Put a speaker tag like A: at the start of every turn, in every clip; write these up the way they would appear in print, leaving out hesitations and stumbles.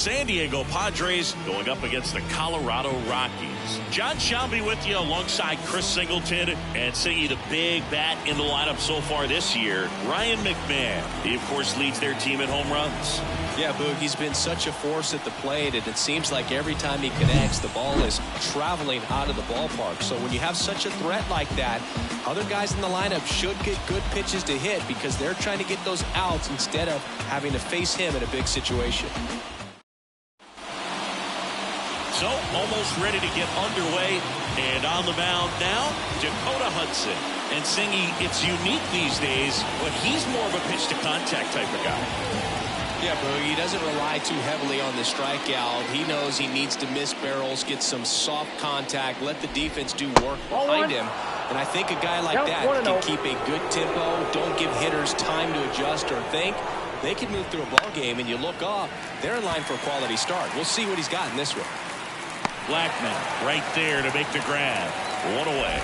A: San Diego Padres going up against the Colorado Rockies. John Shelby with you alongside Chris Singleton, and seeing the big bat in the lineup so far this year, Ryan McMahon. He, of course, leads their team in home runs.
B: Yeah, Boog, he's been such a force at the plate, and it seems like every time he connects, the ball is traveling out of the ballpark. So when you have such a threat like that, other guys in the lineup should get good pitches to hit because they're trying to get those outs instead of having to face him in a big situation.
A: So almost ready to get underway, and on the mound now, Dakota Hudson. And Singy, it's unique these days, but he's more of a pitch to contact type of guy.
B: Yeah, Boog, he doesn't rely too heavily on the strikeout. He knows he needs to miss barrels, get some soft contact, let the defense do work behind him. And I think a guy like that can keep a good tempo, don't give hitters time to adjust or think. They can move through a ball game, and you look up, they're in line for a quality start. We'll see what he's got in this one.
A: Blackman right there to make the grab. One away.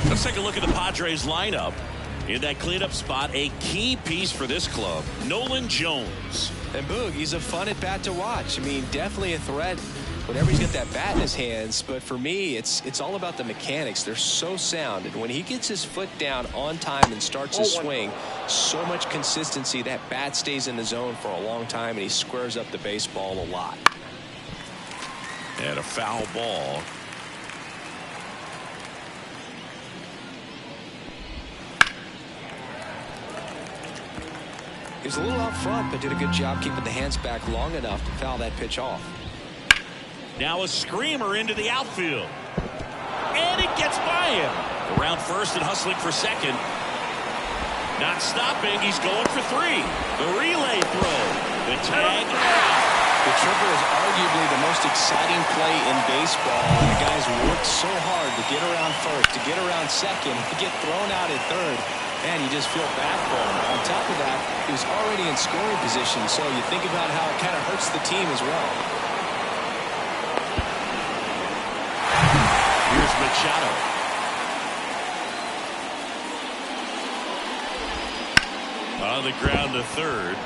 A: Let's take a look at the Padres lineup. In that cleanup spot, a key piece for this club, Nolan Jones.
B: And Boog, he's a fun at bat to watch. I mean, definitely a threat whenever he's got that bat in his hands. But for me, it's all about the mechanics. They're so sound. And when he gets his foot down on time and starts his swing, so much consistency, that bat stays in the zone for a long time, and he squares up the baseball a lot.
A: And a foul ball.
B: He was a little out front, but did a good job keeping the hands back long enough to foul that pitch off.
A: Now a screamer into the outfield. And it gets by him. Around first and hustling for second. Not stopping. He's going for three. The relay throw. The tag.
B: The triple is arguably the most exciting play in baseball. And the guys worked so hard to get around first, to get around second, to get thrown out at third. Man, you just feel bad for him. On top of that, he was already in scoring position, so you think about how it kind of hurts the team as well.
A: Here's Machado. On the ground to third.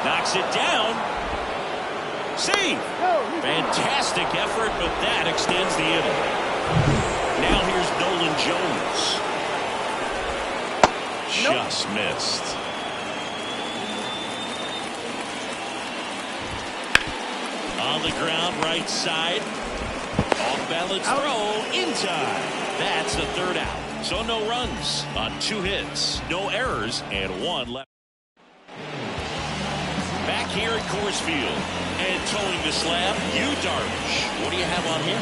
A: Knocks it down. Save. Fantastic effort, but that extends the inning. Now here's Nolan Jones. Just missed. On the ground, right side. Off balance throw in time. That's the third out. So no runs on 2 hits, no errors, and 1 left. Back here at Coors Field and towing the slab, Yu Darvish. What do you have on him?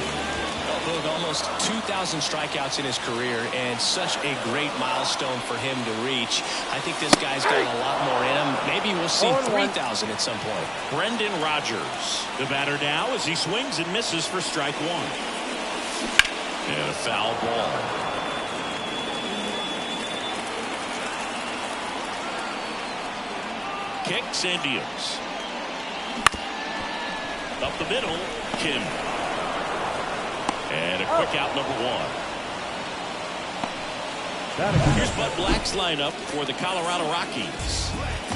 B: Well, Boog, almost 2,000 strikeouts in his career, and such a great milestone for him to reach. I think this guy's got a lot more in him. Maybe we'll see 3,000 at some point.
A: Brendan Rodgers, the batter now as he swings and misses for strike one. And a foul ball. Kicks and deals. Up the middle, Kim. And a quick out, number 1. Here's Bud Black's lineup for the Colorado Rockies.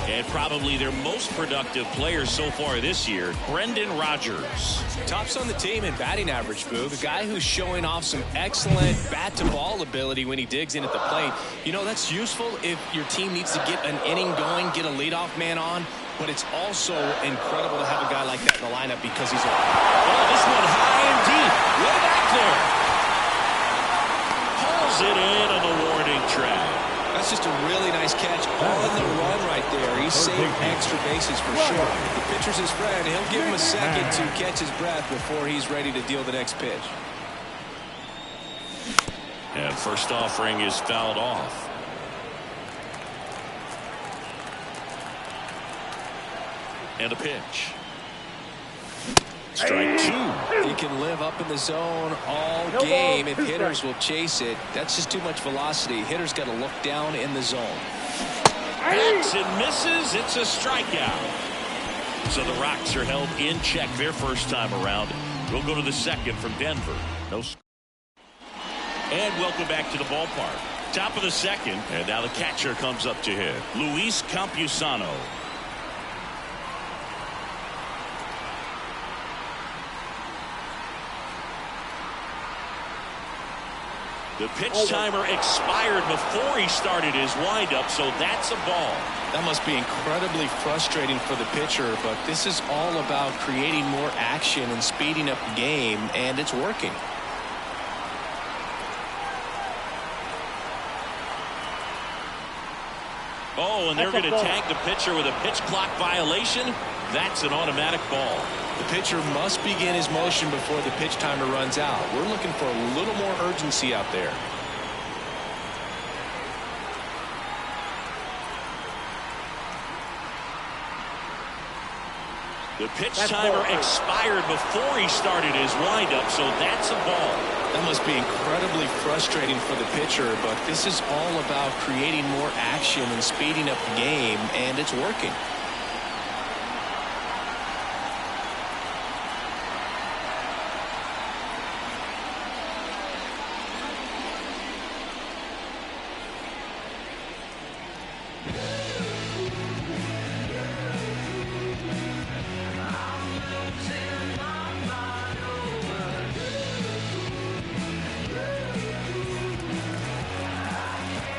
A: And probably their most productive player so far this year, Brendan Rodgers.
B: Tops on the team in batting average, Boog. A guy who's showing off some excellent bat-to-ball ability when he digs in at the plate. You know, that's useful if your team needs to get an inning going, get a leadoff man on. But it's also incredible to have a guy like that in the lineup because he's
A: this one high and deep. Way back there. Pulls it in on the warning track.
B: That's just a really nice catch on the run right there. He saved extra bases for sure. The pitcher's his friend. He'll give him a second to catch his breath before he's ready to deal the next pitch.
A: And first offering is fouled off. And a pitch. Strike 2.
B: He can live up in the zone all game if hitters will chase it. That's just too much velocity. Hitters got to look down in the zone.
A: Hacks and misses. It's a strikeout. So the Rocks are held in check their first time around. We'll go to the second from Denver. No. And welcome back to the ballpark. Top of the second, and now the catcher comes up to hit. Luis Campusano. The pitch timer expired before he started his windup, so that's a ball.
B: That must be incredibly frustrating for the pitcher, but this is all about creating more action and speeding up the game, and it's working.
A: Oh, and they're going to tag the pitcher with a pitch clock violation. That's an automatic ball.
B: The pitcher must begin his motion before the pitch timer runs out. We're looking for a little more urgency out there.
A: The pitch timer expired before he started his windup, so that's a ball.
B: That must be incredibly frustrating for the pitcher, but this is all about creating more action and speeding up the game, and it's working.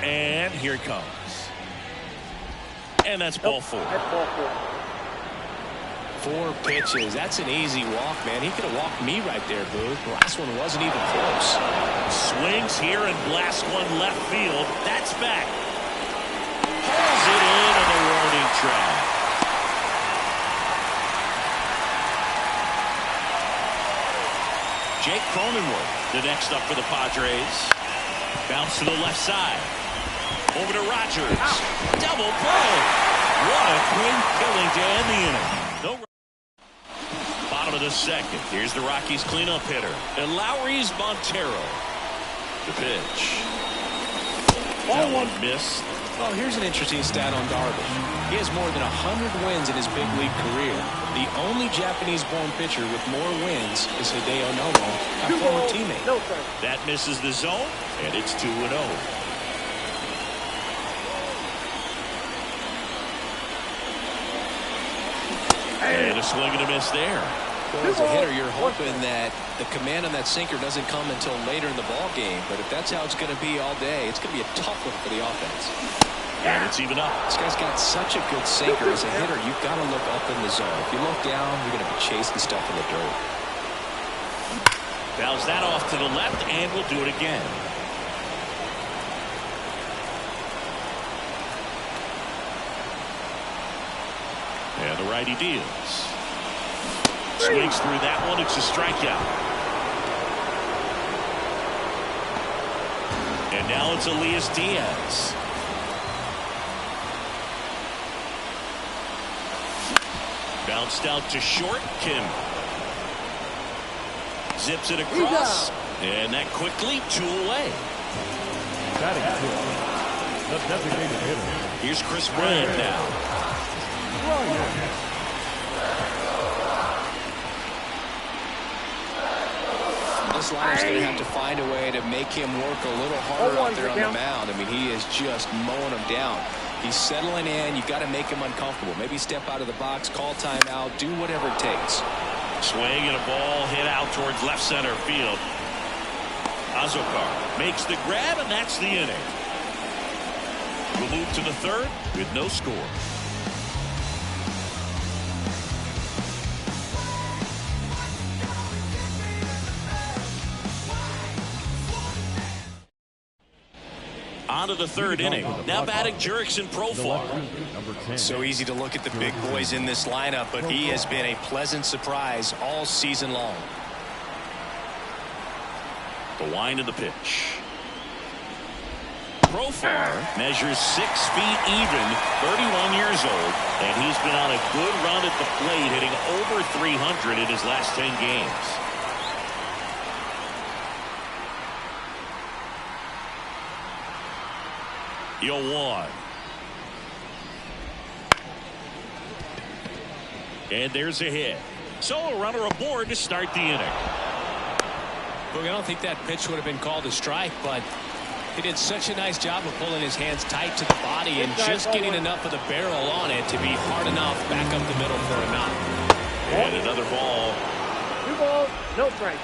A: And here it comes. And that's ball four.
B: Four pitches. That's an easy walk, man. He could have walked me right there, Boo. The last one wasn't even close.
A: Swings here and blasts one left field. That's back. Pulls it in on the warning track. Jake Cronenworth, the next up for the Padres. Bounce to the left side. Over to Rogers. Double play. What a quick killing to end the inning. Bottom of the second. Here's the Rockies cleanup hitter. And Lowry's Montero. The pitch. That one missed.
B: Oh, here's an interesting stat on Darvish. He has more than 100 wins in his big league career. The only Japanese-born pitcher with more wins is Hideo Nomo, a former teammate.
A: That misses the zone, and it's 2-0. And a swing and a miss there.
B: Well, as a hitter, you're hoping that the command on that sinker doesn't come until later in the ball game. But if that's how it's going to be all day, it's going to be a tough one for the offense.
A: And it's even up.
B: This guy's got such a good sinker. As a hitter, you've got to look up in the zone. If you look down, you're going to be chasing stuff in the dirt.
A: Fouls that off to the left, and we'll do it again. And the righty deals. Swings through that one. It's a strikeout. And now it's Elias Diaz. Bounced out to short. Kim zips it across. And that quickly 2 away.
C: The designated hitter.
A: Here's Chris Bryant now.
B: This lineup's going to have to find a way to make him work a little harder out there on the mound. I mean, he is just mowing him down. He's settling in. You've got to make him uncomfortable. Maybe step out of the box, call timeout, do whatever it takes.
A: Swing and a ball hit out towards left center field. Azokar makes the grab, and that's the inning. We'll move to the third with no score. On to the third inning. Now batting Jurickson Profar.
B: So easy to look at the big boys in this lineup, but he has been a pleasant surprise all season long.
A: The wind of the pitch. Profar measures 6 feet even, 31 years old, and he's been on a good run at the plate, hitting over 300 in his last 10 games. Yo, 1. And there's a hit. So a runner aboard to start the inning.
B: Look, I don't think that pitch would have been called a strike, but he did such a nice job of pulling his hands tight to the body and just getting enough of the barrel on it to be hard enough back up the middle for a knock.
A: And another ball.
C: 2 balls, no strike.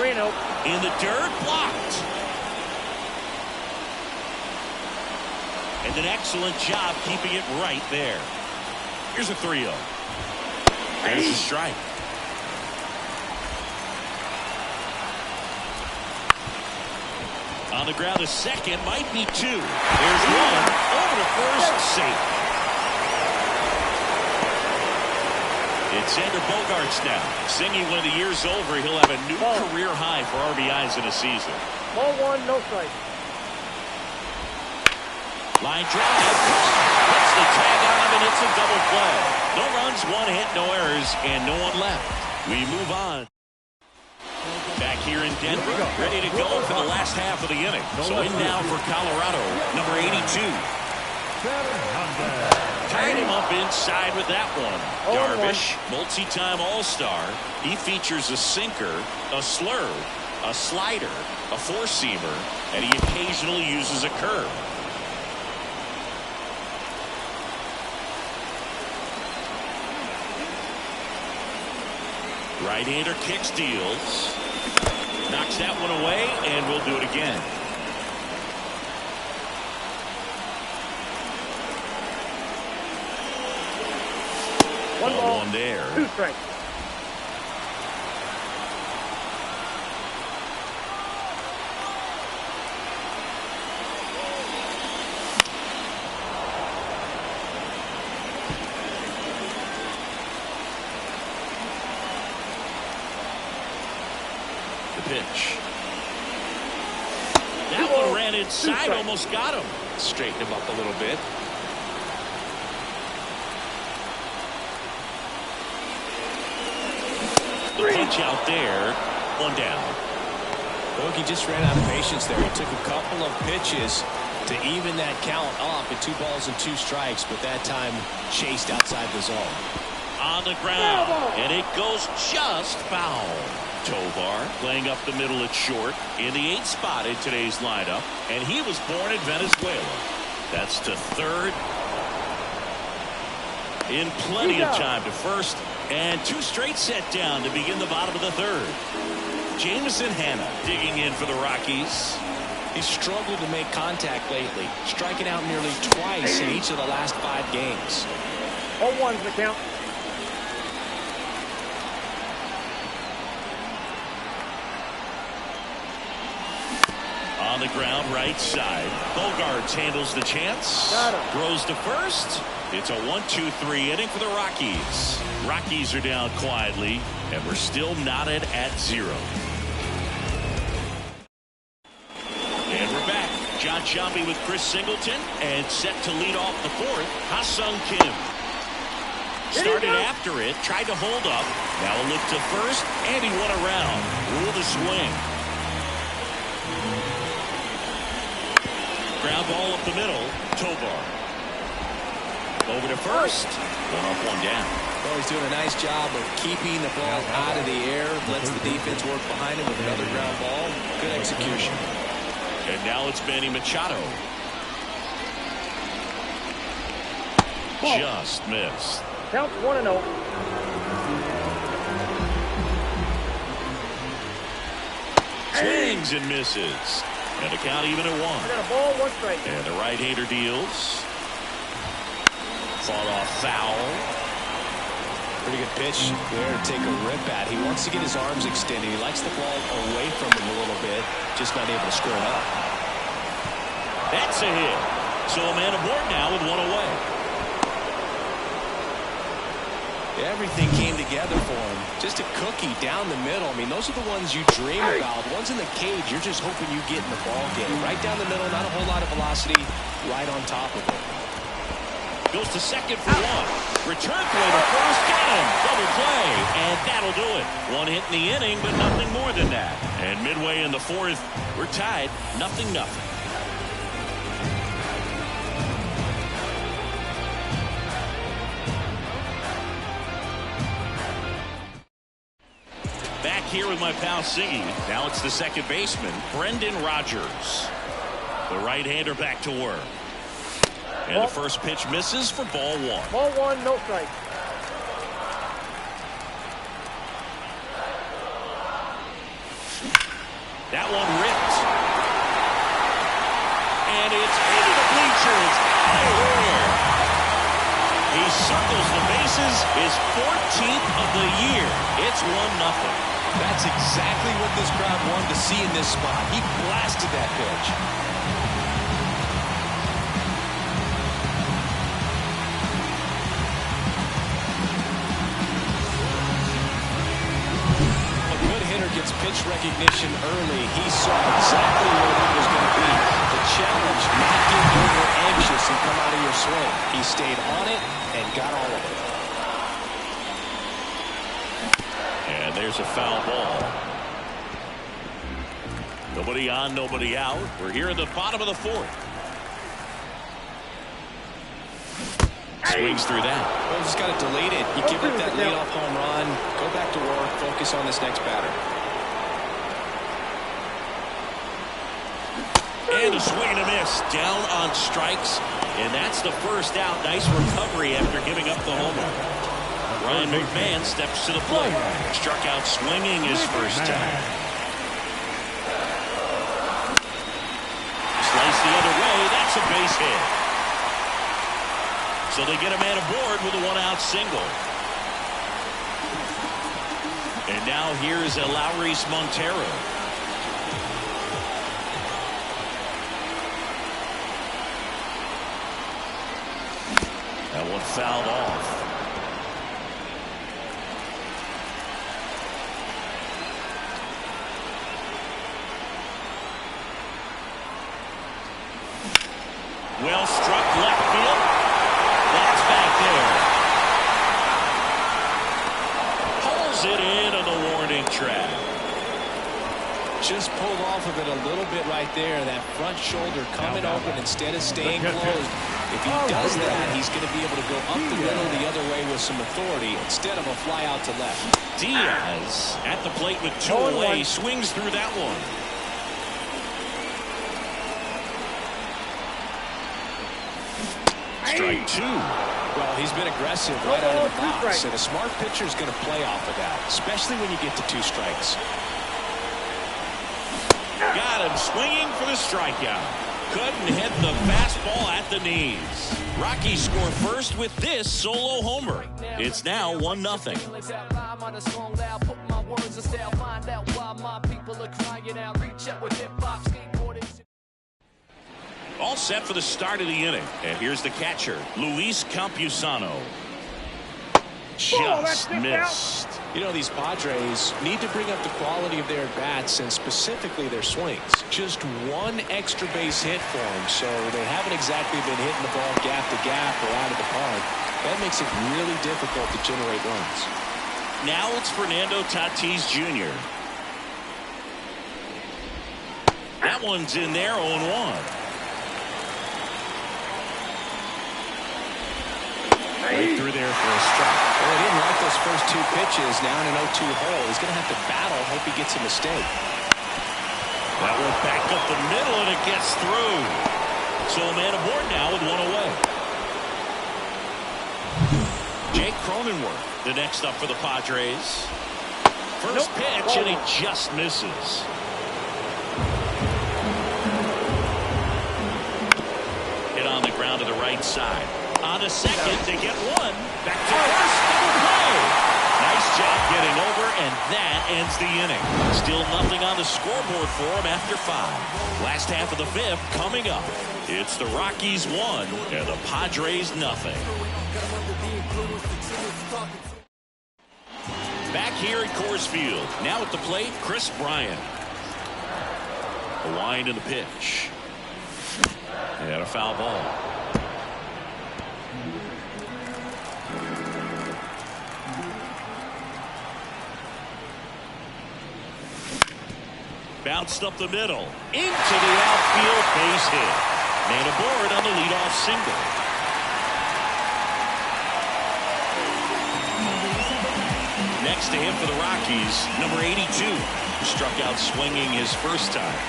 D: 3-0.
A: In the dirt, blocked. And an excellent job keeping it right there. Here's a 3-0. There's a strike. On the ground, a second, might be two. There's one, over to first, safe. It's Xander Bogaerts now. Singing when the year's over, he'll have a new career high for RBIs in a season.
D: Ball one, no strike.
A: Line drive. Puts the tag on him, and it's a double play. No runs, one hit, no errors, and no one left. We move on. Back here in Denver, ready to go for the last half of the inning. So in now for Colorado, number 82. Tied him up inside with that one. Darvish, multi-time All-Star. He features a sinker, a slurve, a slider, a four-seamer, and he occasionally uses a curve. Right-hander kicks, deals. Knocks that one away, and we'll do it again.
D: One ball,
A: one there.
D: 2 strikes.
A: Pitch. That one ran inside, almost got him.
B: Straighten him up a little bit.
A: The punch out there. One down.
B: Bogey just ran out of patience there. He took a couple of pitches to even that count up at 2 balls and 2 strikes, but that time chased outside the zone.
A: On the ground, and it goes just foul. Tovar playing up the middle at short in the 8th spot in today's lineup, and he was born in Venezuela. That's to third. In plenty of time to first, and 2 straight set down to begin the bottom of the 3rd. Jameson Hanna digging in for the Rockies.
B: He's struggled to make contact lately, striking out nearly twice in each of the last 5 games.
D: 0-1's the count.
A: On the ground, right side. Bogaerts handles the chance. Throws to first. It's a 1-2-3 inning for the Rockies. Rockies are down quietly, and we're still knotted at 0. And we're back. John Sciambi with Chris Singleton, and set to lead off the 4th, Ha-Sung Kim. Started after it, tried to hold up. Now a look to first, and he won around. Ruled a swing. Ground ball up the middle. Tovar. Over to first. One up, one down.
B: Well, he's doing a nice job of keeping the ball out of the air. Lets the defense work behind him with another ground ball. Good execution.
A: And now it's Manny Machado. Just missed.
D: Count 1-0.
A: Swings and misses. And the count even at 1.
D: We got a ball, 1 strike.
A: And the right-hander deals. Fought off foul.
B: Pretty good pitch there to take a rip at. He wants to get his arms extended. He likes the ball away from him a little bit. Just not able to square it up.
A: That's a hit. So a man aboard now with 1 away.
B: Everything came together for him. Just a cookie down the middle. I mean, those are the ones you dream about. Ones in the cage, you're just hoping you get in the ball game. Right down the middle, not a whole lot of velocity. Right on top of it.
A: Goes to second for 1. Return throw to first. Got him. Double play. And that'll do it. 1 hit in the inning, but nothing more than that. And midway in the 4th, we're tied. 0-0. Back here with my pal Siggy. Now it's the second baseman, Brendan Rodgers. The right-hander back to work. And the first pitch misses for ball 1.
D: Ball 1, no strike.
A: That one ripped. And it's into the bleachers. Out of here. He circles the bases, his 14th of the year. It's 1-0.
B: That's exactly what this crowd wanted to see in this spot. He blasted that pitch. A good hitter gets pitch recognition early. He saw exactly where that was going to be. The challenge, not get over anxious and come out of your swing. He stayed on it and got all of it.
A: And there's a foul ball. Nobody on, nobody out. We're here in the bottom of the fourth. Swings through that.
B: Well, just got to delete it. You give up that leadoff home run, go back to work, focus on this next batter.
A: And a swing and a miss. Down on strikes. And that's the first out. Nice recovery after giving up the homer. Ryan McMahon steps to the plate. Struck out swinging his first time. Slice the other way. That's a base hit. So they get a man aboard with a one-out single. And now here's Eleuris Montero. That one fouled off. Well struck left field. That's back there. Pulls it in on the warning track.
B: Just pulled off of it a little bit right there. That front shoulder coming open instead of staying closed. If he does that, he's going to be able to go up the middle the other way with some authority instead of a fly out to left.
A: Diaz at the plate with two away. Swings through that one. Strike two.
B: Well, he's been aggressive right out of the box, and a smart pitcher is going to play off of that, especially when you get to two strikes.
A: Got him swinging for the strikeout. Couldn't hit the fastball at the knees. Rockies score first with this solo homer. It's now 1-0. All set for the start of the inning. And here's the catcher, Luis Campusano. Just missed.
B: You know, these Padres need to bring up the quality of their bats and specifically their swings. Just one extra base hit for them, so they haven't exactly been hitting the ball gap to gap or out of the park. That makes it really difficult to generate runs.
A: Now it's Fernando Tatis Jr. That one's in there, 0-1.
B: Right through there for a strike. Well, he didn't like those first two pitches. Now in an 0-2 hole, he's going to have to battle. Hope he gets a mistake.
A: That went back up the middle, and it gets through. So a man aboard now with one away. Jake Cronenworth, the next up for the Padres. First pitch, and he just misses. Hit on the ground to the right side. On a second to get one. Back to first. Double play. Nice job getting over, and that ends the inning. Still nothing on the scoreboard for him after 5. Last half of the 5th coming up. It's the Rockies 1 and the Padres nothing. Back here at Coors Field. Now at the plate, Chris Bryant. A wind in the pitch. And a foul ball. Bounced up the middle. Into the outfield, base hit. Man aboard on the leadoff single. Next to him for the Rockies, number 82, who struck out swinging his first time.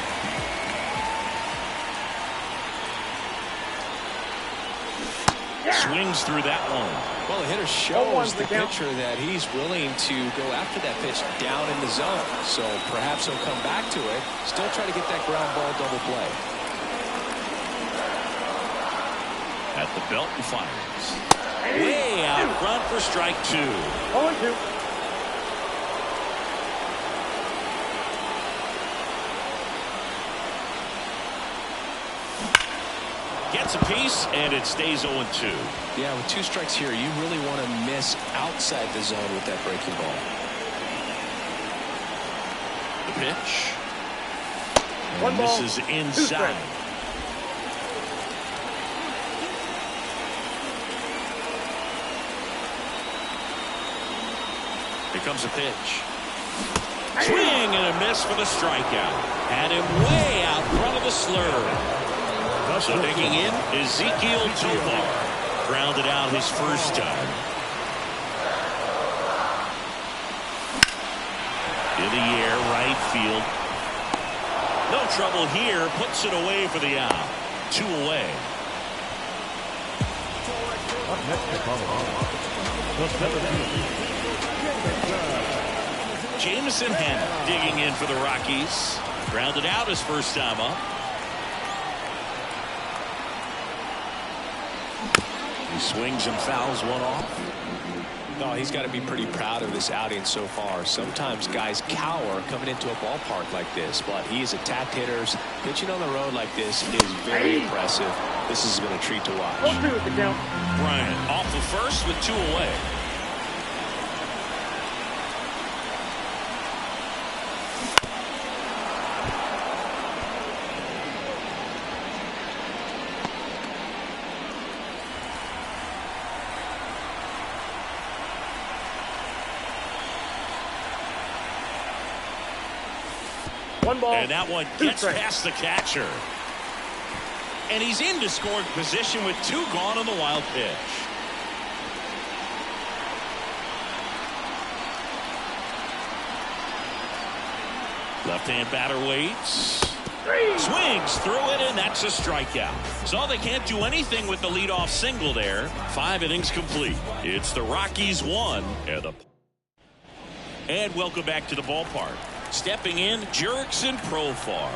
A: swings through that one.
B: Well, the hitter shows the pitcher that he's willing to go after that pitch down in the zone. So perhaps he'll come back to it. Still try to get that ground ball double play.
A: At the belt and fires. Way out front for strike 2.
D: 0-2.
A: Gets a piece, and it stays 0-2.
B: Yeah, with 2 strikes here, you really want to miss outside the zone with that breaking ball.
A: The pitch.
D: One ball,
A: misses inside. Here comes a pitch. Swing and a miss for the strikeout. Had him way out front of the slur. So digging in, Ezekiel Tovar. Grounded out his first time. In the air, right field. No trouble here. Puts it away for the out. 2 away.
C: Up next is Colorado.
A: Jameson Hanna digging in for the Rockies. Grounded out his first time up. He swings and fouls one off.
B: Oh, he's got to be pretty proud of this outing so far. Sometimes guys cower coming into a ballpark like this, but he has attacked hitters. Pitching on the road like this is very impressive. This has been a treat to watch.
D: 0-2 at the count.
A: Bryant off the first with 2 away.
D: One ball.
A: And that one gets past the catcher. And he's into scoring position with 2 gone on the wild pitch. Left-hand batter waits. Swings through it, and that's a strikeout. So they can't do anything with the leadoff single there. 5 innings complete. It's the Rockies 1 and welcome back to the ballpark. Stepping in, Jurickson Profar.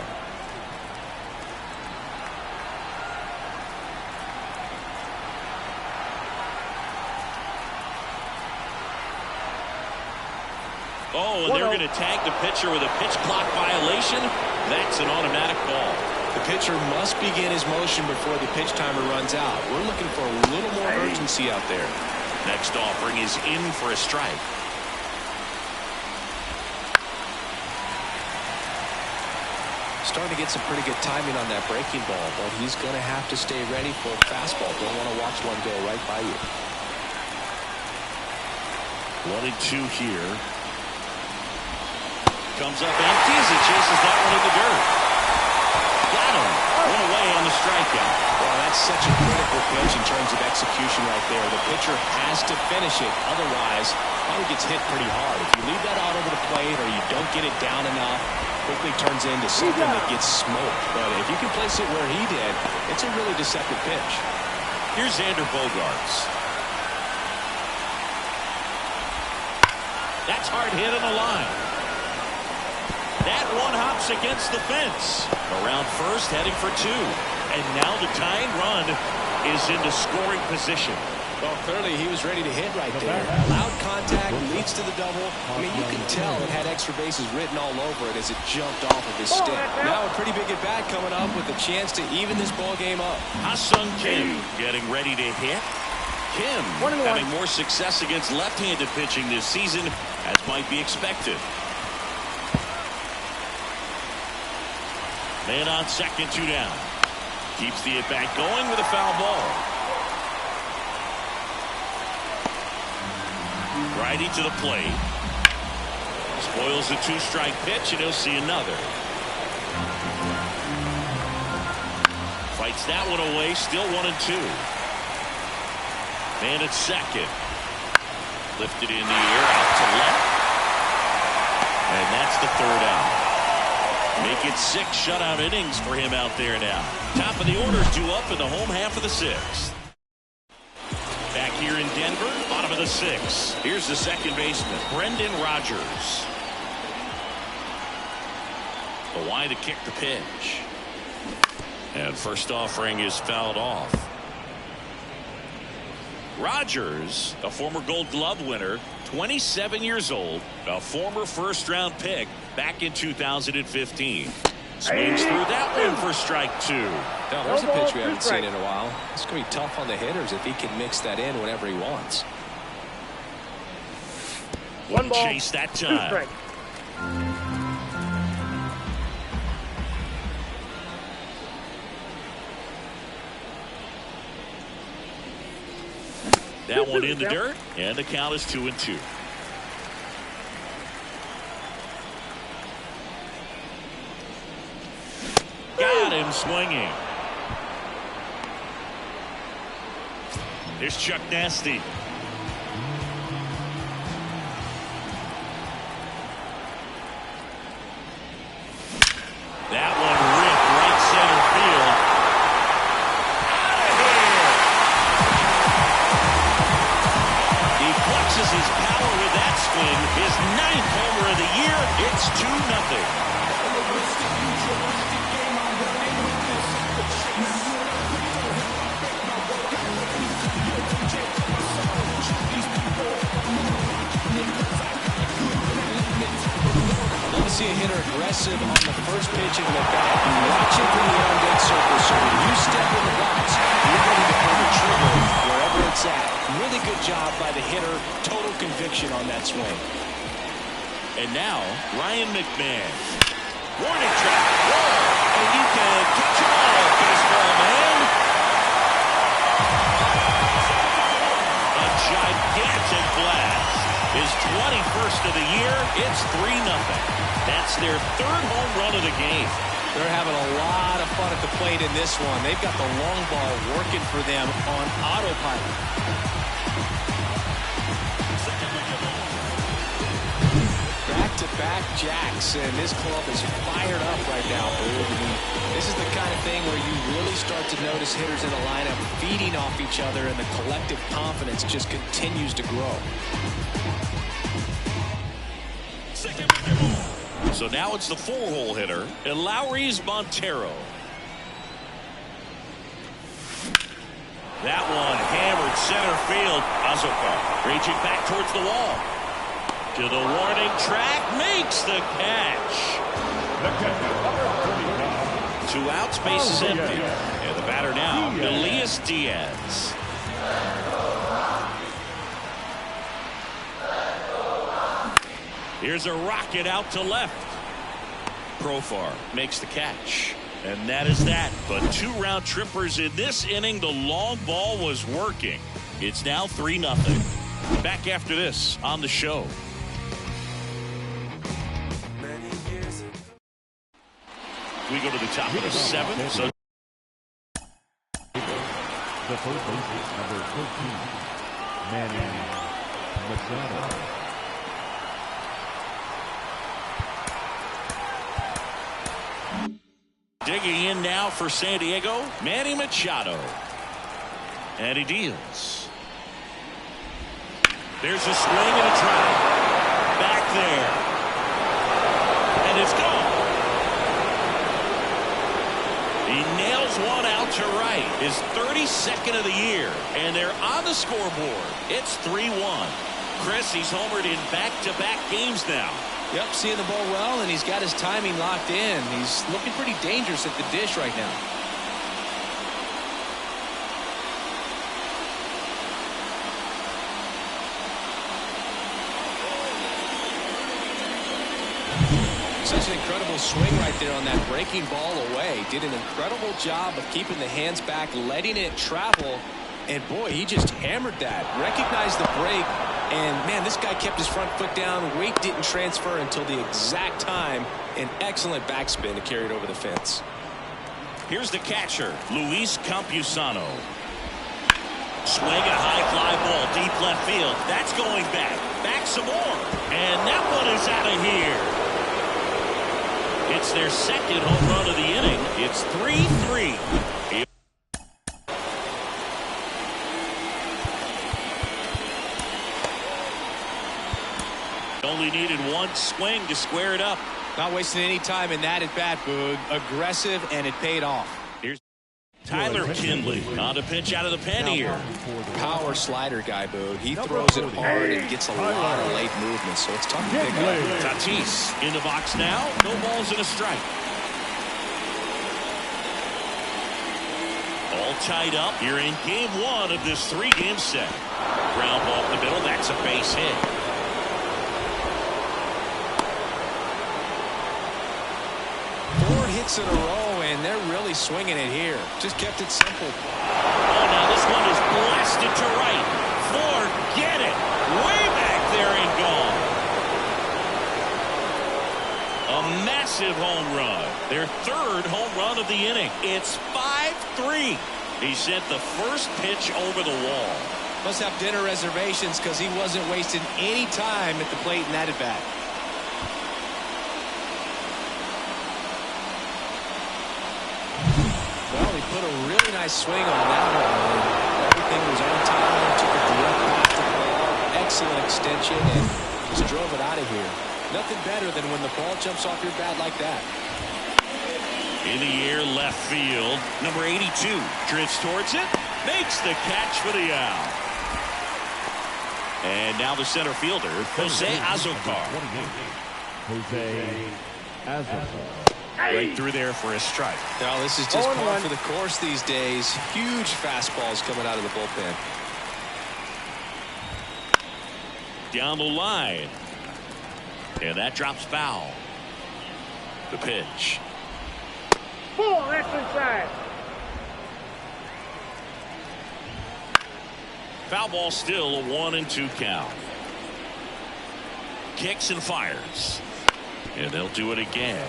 A: Oh, and they're going to tag the pitcher with a pitch clock violation. That's an automatic ball.
B: The pitcher must begin his motion before the pitch timer runs out. We're looking for a little more urgency out there.
A: Next offering is in for a strike.
B: Starting to get some pretty good timing on that breaking ball, but he's going to have to stay ready for a fastball. Don't want to watch one go right by you.
A: 1-2 here. Comes up empty as he chases that one in the dirt. Got him. 1 away on the strikeout.
B: Well, that's such a critical pitch in terms of execution right there. The pitcher has to finish it. Otherwise, probably gets hit pretty hard. If you leave that out over the plate or you don't get it down enough, quickly turns into something that gets smoked. But if you can place it where he did, it's a really deceptive pitch.
A: Here's Xander Bogaerts. That's hard hit on the line. That one hops against the fence. Around first, heading for 2. And now the tying run is into scoring position.
B: Well, clearly he was ready to hit right there. Loud contact leads to the double. I mean, you can tell it had extra bases written all over it as it jumped off of his stick. Now a pretty big at bat coming up with a chance to even this ball game up.
A: Ha-Sung Kim getting ready to hit. Kim having more success against left-handed pitching this season, as might be expected. Man on second, 2 down. Keeps the at-bat going with a foul ball. Righty to the plate. Spoils the 2-strike pitch, and he'll see another. Fights that one away, still 1-2. Man at second. Lifted in the air, out to left. And that's the 3rd out. Make it 6 shutout innings for him out there now. Top of the order due up in the home half of the 6th. here in Denver. Bottom of the 6th. Here's the second baseman, Brendan Rodgers. The wide to kick the pitch. And first offering is fouled off. Rodgers, a former Gold Glove winner, 27 years old, a former first-round pick back in 2015. Swings through that one for strike 2.
B: Now, there's a pitch we haven't seen in a while. It's going to be tough on the hitters if he can mix that in whenever he wants.
A: One ball, chase that time. That one in the dirt, and the count is 2-2. Got him swinging. Here's Chuck Nasty. That one ripped right center field. Out of here. He flexes his power with that swing. His 9th homer of the year. It's 2-0.
B: See a hitter aggressive on the first pitch of the bat. Watch it from the on-deck circle, so when you step in the box, you're ready to pull the trigger wherever it's at. Really good job by the hitter. Total conviction on that swing.
A: And now, Ryan McMahon. Warning track. Whoa! And you can catch it all, baseball man. A gigantic blast. His 21st of the year. It's 3-0. That's their 3rd home run of the game.
B: They're having a lot of fun at the plate in this one. They've got the long ball working for them on autopilot. Back-to-back jacks, and this club is fired up right now, Boog. I mean, this is the kind of thing where you really start to notice hitters in the lineup feeding off each other, and the collective confidence just continues to grow.
A: So now it's the 4-hole hitter, Lowry's Montero. That one hammered center field. Azuka reaching back towards the wall. To the warning track, makes the catch. 2 outs, base is empty. And the batter now, Elias Diaz. Here's a rocket out to left. Profar makes the catch. And that is that. But 2 round trippers in this inning. The long ball was working. It's now 3-0. Back after this on the show. We go to the top of the 7th. So
C: the first baseman, number 13, Manny Machado.
A: Digging in now for San Diego, Manny Machado. And he deals. There's a swing and a drive. Back there. And it's gone. He nails one out to right. His 32nd of the year. And they're on the scoreboard. It's 3-1. Chris, he's homered in back-to-back games now.
B: Yep, seeing the ball well, and he's got his timing locked in. He's looking pretty dangerous at the dish right now. Such an incredible swing right there on that breaking ball away. Did an incredible job of keeping the hands back, letting it travel. And boy, he just hammered that. Recognized the break. And man, this guy kept his front foot down. Weight didn't transfer until the exact time. An excellent backspin to carry it over the fence.
A: Here's the catcher, Luis Campusano. Swing a high fly ball deep left field. That's going back. Back some more. And that one is out of here. It's their 2nd home run of the inning. It's 3-3. Only needed one swing to square it up.
B: Not wasting any time in that at bat, Boog. Aggressive, and it paid off.
A: Here's Tyler Kinley on a pitch out of the pen here.
B: Power slider guy, Boog. He throws it hard and gets a lot of late movement, so it's tough to pick up.
A: Tatis in the box now. No balls and a strike. All tied up here in game one of this 3-game set. Ground ball up the middle. That's a base hit.
B: Hits in a row, and they're really swinging it here. Just kept it simple.
A: Oh, now this one is blasted to right. Forget it. Way back there and gone. A massive home run. Their third home run of the inning. It's 5-3. He sent the first pitch over the wall.
B: Must have dinner reservations because he wasn't wasting any time at the plate in that at bat. Put a really nice swing on that one. Everything was on time. Took a direct path to the ball. Excellent extension and just drove it out of here. Nothing better than when the ball jumps off your bat like that.
A: In the air, left field. Number 82 drifts towards it. Makes the catch for the out. And now the center fielder, Jose Azocar.
C: Jose Azocar.
A: Right through there for a strike.
B: Now this is just par for the course these days. Huge fastballs coming out of the bullpen.
A: Down the line. And that drops foul. The pitch.
D: Ball, that's inside.
A: Foul ball still a 1-2 count. Kicks and fires. And they'll do it again.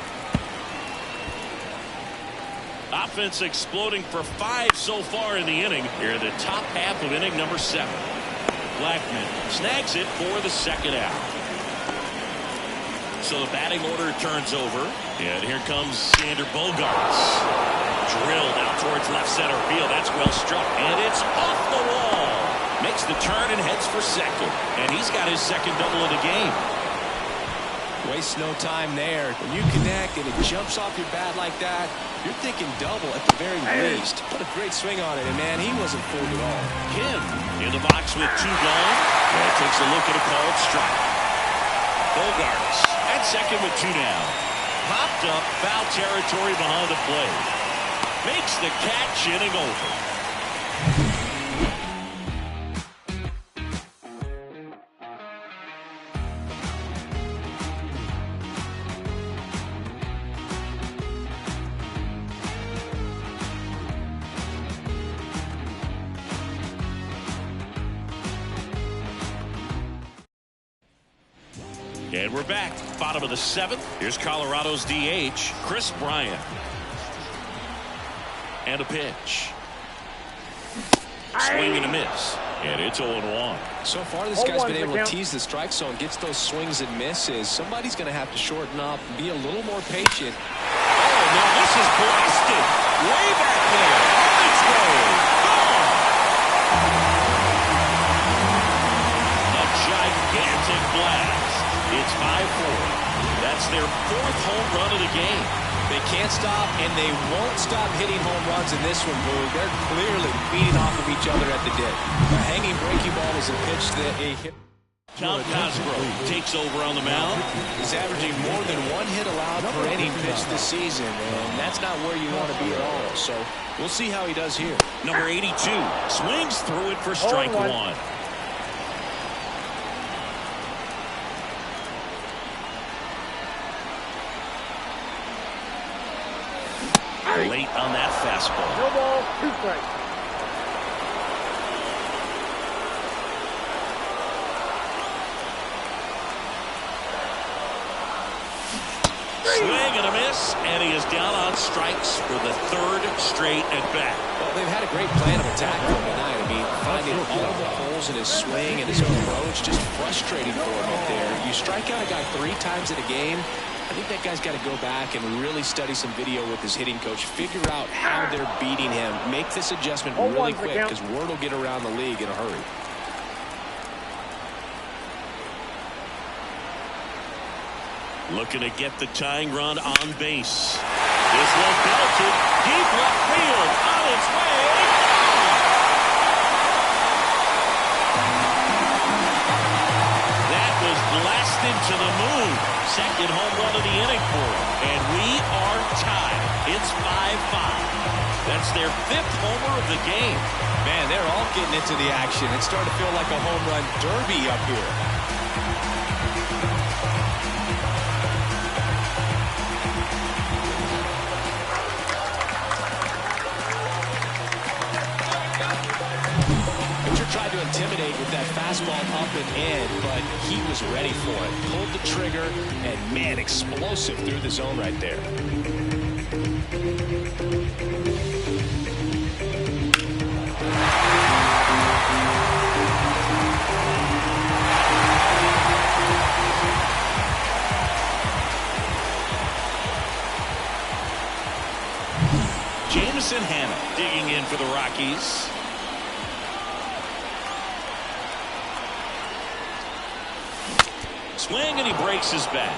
A: Offense exploding for 5 so far in the inning. Here in the top half of inning number 7. Blackman snags it for the second out. So the batting order turns over. And here comes Xander Bogaerts. Drilled out towards left center field. That's well struck. And it's off the wall. Makes the turn and heads for second. And he's got his second double of the game.
B: Waste no time there. When you connect and it jumps off your bat like that, you're thinking double at the very least. Put a great swing on it, and man, he wasn't fooled at all.
A: Kim in the box with 2 gone. And takes a look at a called strike. Bogaerts at second with 2 down. Popped up, foul territory behind the plate. Makes the catch, inning over. And we're back. Bottom of the 7th. Here's Colorado's DH, Chris Bryant. And a pitch. Swing and a miss. And it's 0-1.
B: So far, this guy's been able to tease the strike zone, gets those swings and misses. Somebody's going to have to shorten up, be a little more patient.
A: Oh, no, this is blasted. Way back there. On its way. Gone. A gigantic blast. It's 5-4. That's their 4th home run of the game.
B: They can't stop, and they won't stop hitting home runs in this one, Boog. They're clearly feeding off of each other at the dip. A hanging breaking ball is a pitch that a hit.
A: Tom Cosgrove takes over on the mound.
B: He's averaging more than 1 hit allowed per inning pitched this season, and that's not where you want to be at all. So we'll see how he does here.
A: Number 82 swings through it for strike 1. Late on that fastball.
D: No ball, 2 strikes.
A: Swing and a miss, and he is down on strikes for the 3rd straight at bat.
B: Well, they've had a great plan of attack for him tonight. I mean, finding all the holes in his swing and his approach, just frustrating for him up there. You strike out a guy 3 times in a game, I think that guy's got to go back and really study some video with his hitting coach, figure out how they're beating him, make this adjustment really quick because word will get around the league in a hurry.
A: Looking to get the tying run on base. This one belted deep left field on its way. That was blasted to the moon. Second home run of the inning for him. And we are tied. It's 5-5. That's their 5th homer of the game.
B: Man, they're all getting into the action. It's starting to feel like a home run derby up here. Tried to intimidate with that fastball up and in, but he was ready for it. Pulled the trigger, and man, explosive through the zone right there.
A: Jameson Hannah digging in for the Rockies. Swing, and he breaks his bat.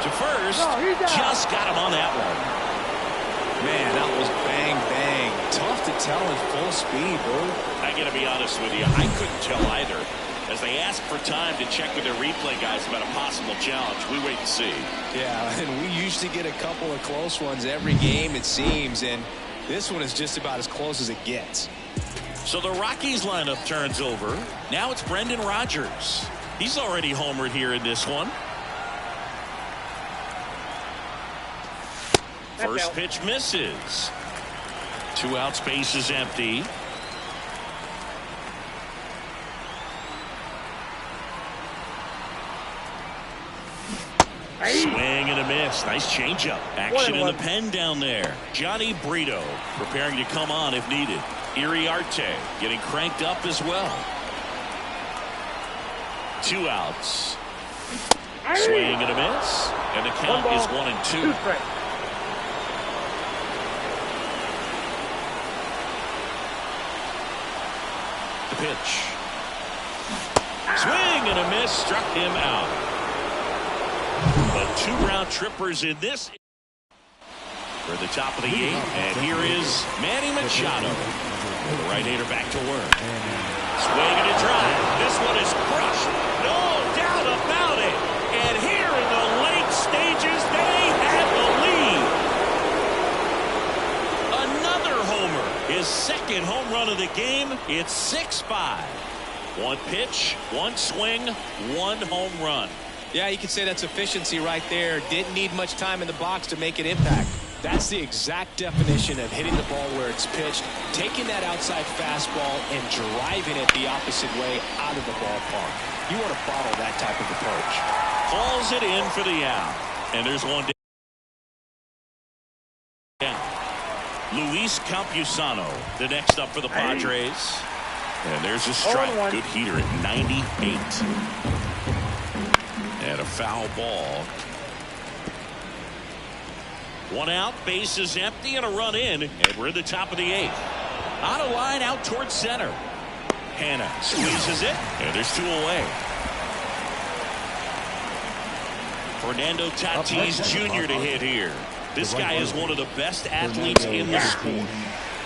A: To first, just got him on that one.
B: Man, that was bang, bang. Tough to tell at full speed, bro.
A: I got to be honest with you, I couldn't tell either. As they ask for time to check with their replay guys about a possible challenge, we wait and see.
B: Yeah, and we usually get a couple of close ones every game, it seems, and this one is just about as close as it gets.
A: So the Rockies lineup turns over. Now it's Brendan Rodgers. He's already homered here in this one. First pitch misses. 2 outs, base is empty. Swing and a miss. Nice changeup. Action in the pen down there. Johnny Brito preparing to come on if needed. Iriarte getting cranked up as well. 2 outs. Swing and a miss. And the count is 1-2. The pitch. Swing and a miss. Struck him out. But 2 round trippers in this. For the top of the 8th. And here is Manny Machado. The right-hander back to work. Swing and a drive. This one is crushed. No doubt about it. And here in the late stages, they have the lead. Another homer. His 2nd home run of the game. It's 6-5. 1 pitch, 1 swing, 1 home run.
B: Yeah, you could say that's efficiency right there. Didn't need much time in the box to make an impact. That's the exact definition of hitting the ball where it's pitched, taking that outside fastball and driving it the opposite way out of the ballpark. You want to bottle that type of approach.
A: Calls it in for the out. And there's one down. Luis Campusano, the next up for the Padres. And there's a strike. Good heater at 98. And a foul ball. 1 out, base is empty, and a run in, and we're at the top of the 8th. On a line out towards center. Hannah squeezes it, and there's 2 away. Fernando Tatis Jr. to hit here. This guy is one of the best athletes in the sport.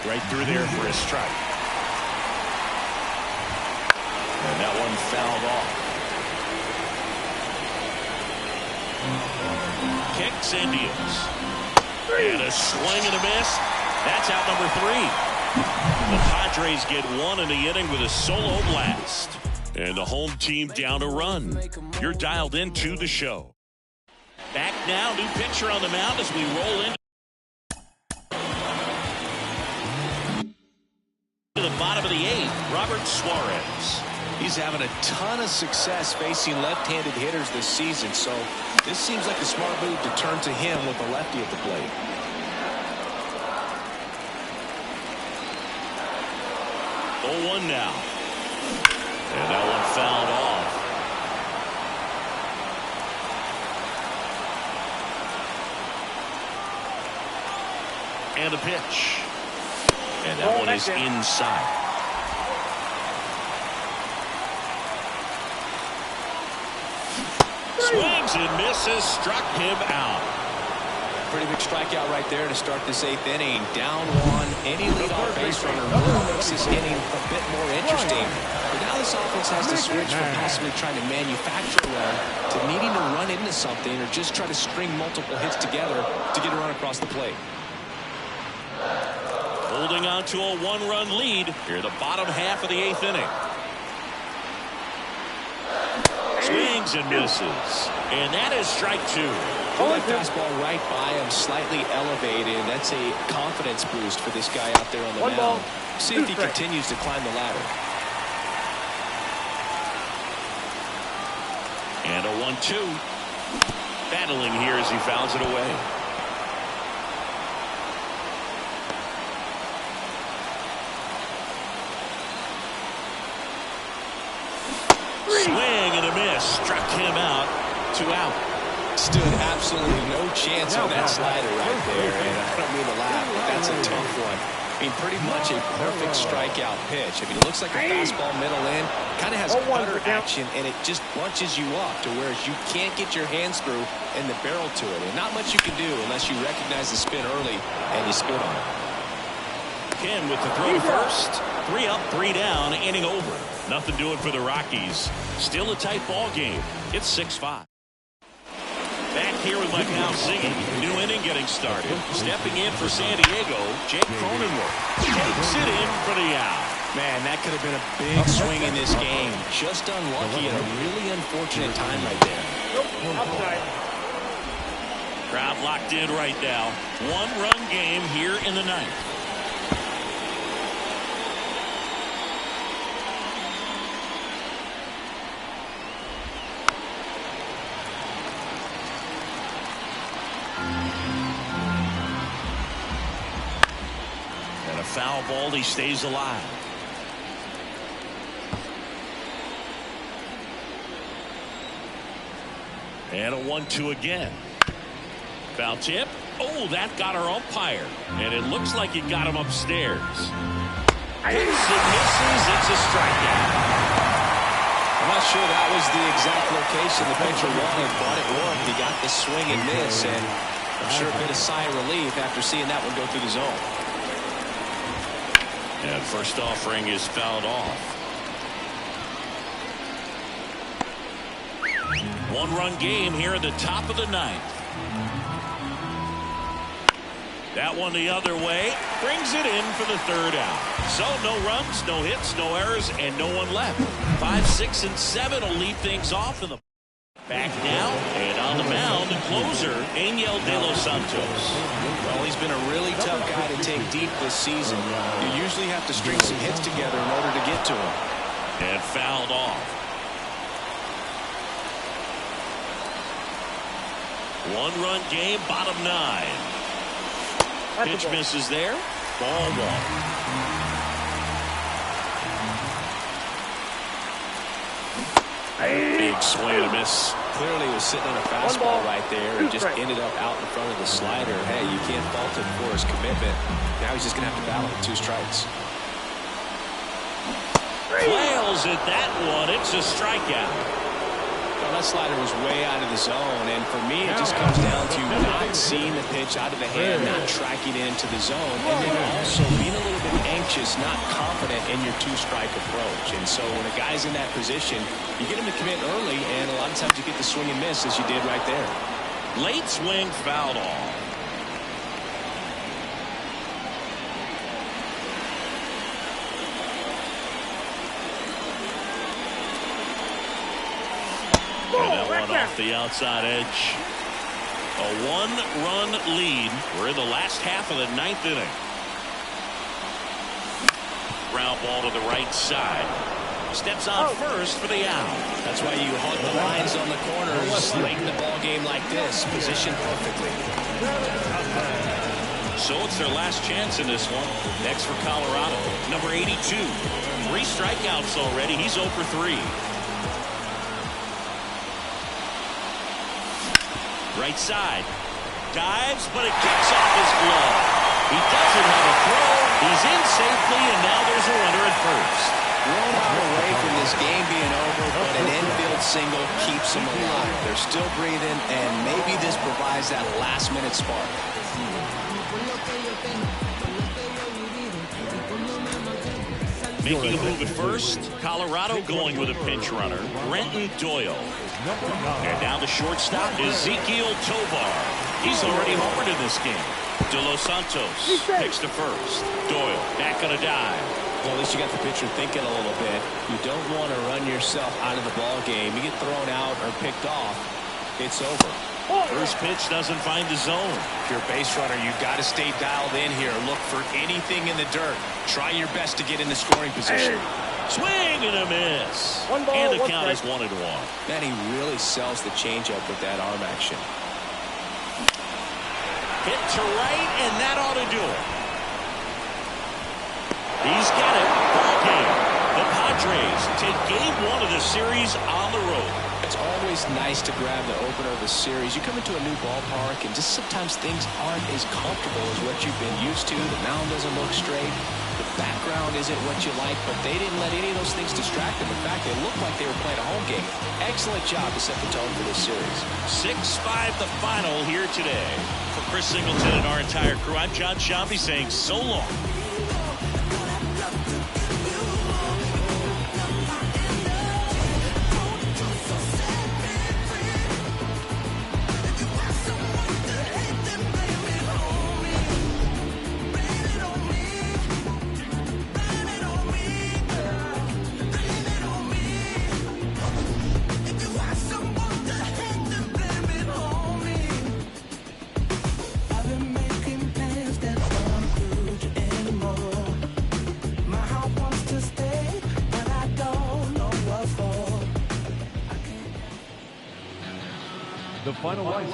A: Right through there for a strike. And that one fouled off. Kicks and deals. And a swing and a miss. That's out number 3. The Padres get 1 in the inning with a solo blast. And the home team down a run. You're dialed into the show. Back now, new pitcher on the mound as we roll into the bottom of the 8th, Robert Suarez.
B: He's having a ton of success facing left-handed hitters this season, so this seems like a smart move to turn to him with the lefty at the plate.
A: Oh, 1 now. And that one fouled off. And a pitch. And that one is inside. Swings and misses, struck him out.
B: Pretty big strikeout right there to start this 8th inning. Down one, any leadoff base runner really makes this inning a bit more interesting. But now this offense has to switch from possibly trying to manufacture a run to needing to run into something or just try to string multiple hits together to get a run across the plate.
A: Holding on to a 1-run lead here in the bottom half of the 8th inning. Swings and misses. And that is strike 2.
B: That fastball right by him, slightly elevated. That's a confidence boost for this guy out there on the mound. See if he continues to climb the ladder.
A: And a 1-2. Battling here as he fouls it away. Swing and a miss. Struck him out. 2 out.
B: Stood absolutely no chance on that slider right there. And I don't mean to laugh, but that's a tough one. I mean, pretty much a perfect strikeout pitch. I mean, it looks like a fastball middle in. Kind of has cutter action, and it just bunches you up to where you can't get your hands through and the barrel to it. And not much you can do unless you recognize the spin early and you spit on it.
A: Ken with the throw to first. 3 up, 3 down, inning over. Nothing doing for the Rockies. Still a tight ball game. It's 6-5. Back here with my pal Ziggy. New inning getting started. Stepping in for San Diego, Jake Cronenworth. Takes it in for the out.
B: Man, that could have been a big swing in this game. Just unlucky at a really unfortunate time right there.
A: Crowd locked in right now. 1-run game here in the 9th. Foul ball, he stays alive. And a 1-2 again. Foul tip. Oh, that got our umpire. And it looks like it got him upstairs. Hits and misses. It's a strikeout.
B: I'm not sure that was the exact location the pitcher wanted, but it worked. He got the swing and miss, and I'm sure a bit of sigh of relief after seeing that one go through the zone.
A: And first offering is fouled off. 1-run game here at the top of the 9th. That one the other way. Brings it in for the 3rd out. So no runs, no hits, no errors, and no one left. 5, 6, and 7 will lead things off in the back now. And on the mound, the closer, Angel De Los Santos.
B: Well, he's been a really tough guy to take deep this season. You usually have to string some hits together in order to get to him.
A: And fouled off. 1-run game, bottom 9. Pitch misses there. Ball 1. Big swing and a miss.
B: Clearly was sitting on a fastball right there and just ended up out in front of the slider. Hey, you can't fault him for his commitment. Now he's just going to have to battle with 2 strikes.
A: Flails at that one. It's a strikeout.
B: Well, that slider was way out of the zone, and for me, it just comes down to not seeing the pitch out of the hand, not tracking it into the zone, and then also being a little bit anxious, not confident in your 2-strike approach. And so when a guy's in that position, you get him to commit early, and a lot of times you get the swing and miss, as you did right there.
A: Late swing, fouled off. And that one off the outside edge. A 1-run lead. We're in the last half of the 9th inning. Ground ball to the right side. Steps on first for the out.
B: That's why you hug the lines on the corners late in the ball game like this. Positioned perfectly.
A: So it's their last chance in this one. Next for Colorado, number 82. 3 strikeouts already. He's 0 for 3. Right side. Dives, but it kicks off his glove. He doesn't have a throw. He's in safely, and now there's a runner at first.
B: One out away from this game being over, but an infield single keeps them alive. They're still breathing, and maybe this provides that last-minute spark.
A: Making a move at first, Colorado going with a pinch runner, Brenton Doyle. And down to shortstop, Ezequiel Tovar. He's already homered in this game. De Los Santos picks to first. Doyle back on a dive.
B: Well, at least you got the pitcher thinking a little bit. You don't want to run yourself out of the ball game. You get thrown out or picked off, it's over.
A: First pitch doesn't find the zone.
B: If you're a base runner, you've got to stay dialed in here. Look for anything in the dirt. Try your best to get in the scoring position.
A: Swing and a miss.
D: One ball,
A: and the
D: one
A: count is
D: strike.
A: 1-1.
B: Man, he really sells the changeup with that arm action.
A: Hit to right, and that ought to do it. He's got it. Ball game. The Padres take game 1 of the series on the road.
B: It's always nice to grab the opener of the series. You come into a new ballpark, and just sometimes things aren't as comfortable as what you've been used to. The mound doesn't look straight. The background isn't what you like, but they didn't let any of those things distract them. In fact, they looked like they were playing a home game. Excellent job to set the tone for this series.
A: 6-5 the final here today. For Chris Singleton and our entire crew, I'm John Shambi saying so long.
C: The final